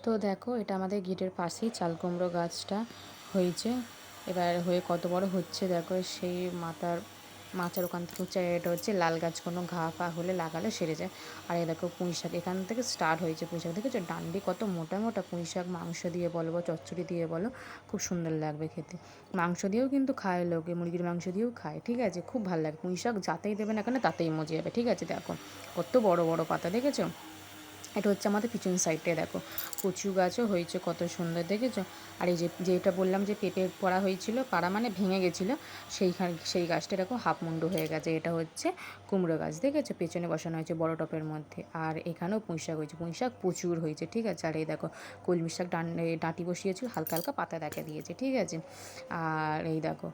তো দেখো এটা আমাদের গেটের পাশেই চাল কুমড়ো গাছটা হয়েছে। এবার হয়ে কত বড় হচ্ছে দেখো, সেই মাচার ওখান থেকে হচ্ছে, এটা হচ্ছে লাল গাছ, কোনো ঘা ফা হলে লাগালে সেরে যায়। আর এই দেখো পুঁই শাক এখান থেকে স্টার্ট হয়েছে। পুঁই শাক দেখেছো ডান্ডি কত মোটা মোটা। পুঁই শাক মাংস দিয়ে বলো বা চচ্চড়ি দিয়ে বলো, খুব সুন্দর লাগবে খেতে। মাংস দিয়েও কিন্তু খায় লোকে, মুরগির মাংস দিয়েও খায়, ঠিক আছে, খুব ভালো লাগে। পুঁই শাক যাতেই দেবে না কেন তাতেই মজে যাবে, ঠিক আছে। দেখো কত বড় বড় পাতা, দেখেছো। এটা হচ্ছে আমাদের পিছন সাইডে দেখো কচু গাছও হয়েছে কত সুন্দর, দেখেছো। আর এই যেটা বললাম যে পেঁপে পড়া হয়েছিল, পাড়া মানে ভেঙে গেছিলো, সেই গাছটা এরকম হাফ মুন্ডু হয়ে গেছে। এটা হচ্ছে কুমড়ো গাছ, দেখেছো, পেছনে বসানো হয়েছে বড় টপের মধ্যে। আর এখানেও পুঁই শাক হয়েছে, পুঁই শাক প্রচুর হয়েছে, ঠিক আছে। আর এই দেখো কলমি শাক ডাঁটি বসিয়েছিল, হালকা হালকা পাতা দেখা দিয়েছে, ঠিক আছে। আর এই দেখো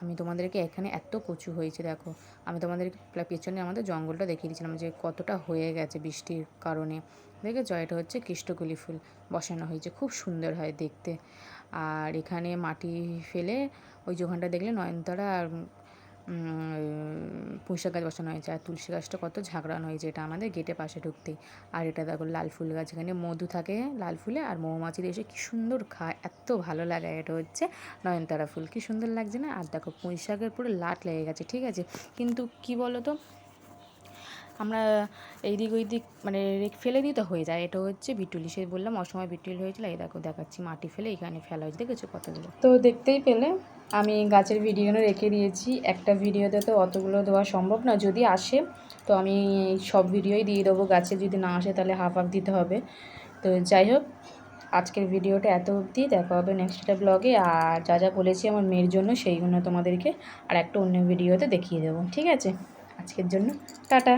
আমি তোমাদেরকে এখানে এত কচু হয়েছে দেখো, আমি তোমাদের পেছনে আমাদের জঙ্গলটা দেখিয়ে দিয়েছিলাম যে কতটা হয়ে গেছে বৃষ্টির কারণে, দেখেছো। এটা হচ্ছে কৃষ্ণকলি ফুল বসানো হয়েছে, খুব সুন্দর হয় দেখতে। আর এখানে মাটি ফেলে ওই যে ওখানটা দেখলে নয়নতারা আর পুঁইশাক গাছ বসানো হয়েছে। আর তুলসী গাছটা কত ঝাঁকড়ানো হয়েছে, এটা আমাদের গেটে পাশে ঢুকতেই। আর এটা দেখো লাল ফুল গাছ, এখানে মধু থাকে লাল ফুলে, আর মৌমাছিদের এসে কী সুন্দর খায়, এত ভালো লাগে। এটা হচ্ছে নয়নতারা ফুল, কী সুন্দর লাগছে না। আর দেখো পুঁইশাকের পুরো লাট লেগে গেছে, ঠিক আছে। কিন্তু কি বলো তো, আমরা এইদিক ওই দিক মানে ফেলে দিতে হয়ে যায়। এটা হচ্ছে বিটুলি, সে বললাম অসময় বিটুলি হয়েছিল। এই দেখো দেখাচ্ছি, মাটি ফেলে এখানে ফেলা হয়েছে, দেখেছো কতগুলো। তো দেখতেই পেলে আমি গাছের ভিডিওগুলো রেখে দিয়েছি। একটা ভিডিওতে তো অতগুলো দেওয়া সম্ভব না, যদি আসে তো আমি সব ভিডিওই দিয়ে দেবো। গাছে যদি না আসে তাহলে হাফ হাফ দিতে হবে। তো যাই হোক, আজকের ভিডিওটা এত অবধি, দেখা হবে নেক্সট একটা ব্লগে। আর যা যা বলেছি আমার মেয়ের জন্য সেইগুলো তোমাদেরকে আর একটা অন্য ভিডিওতে দেখিয়ে দেবো, ঠিক আছে। আজকের জন্য টাটা।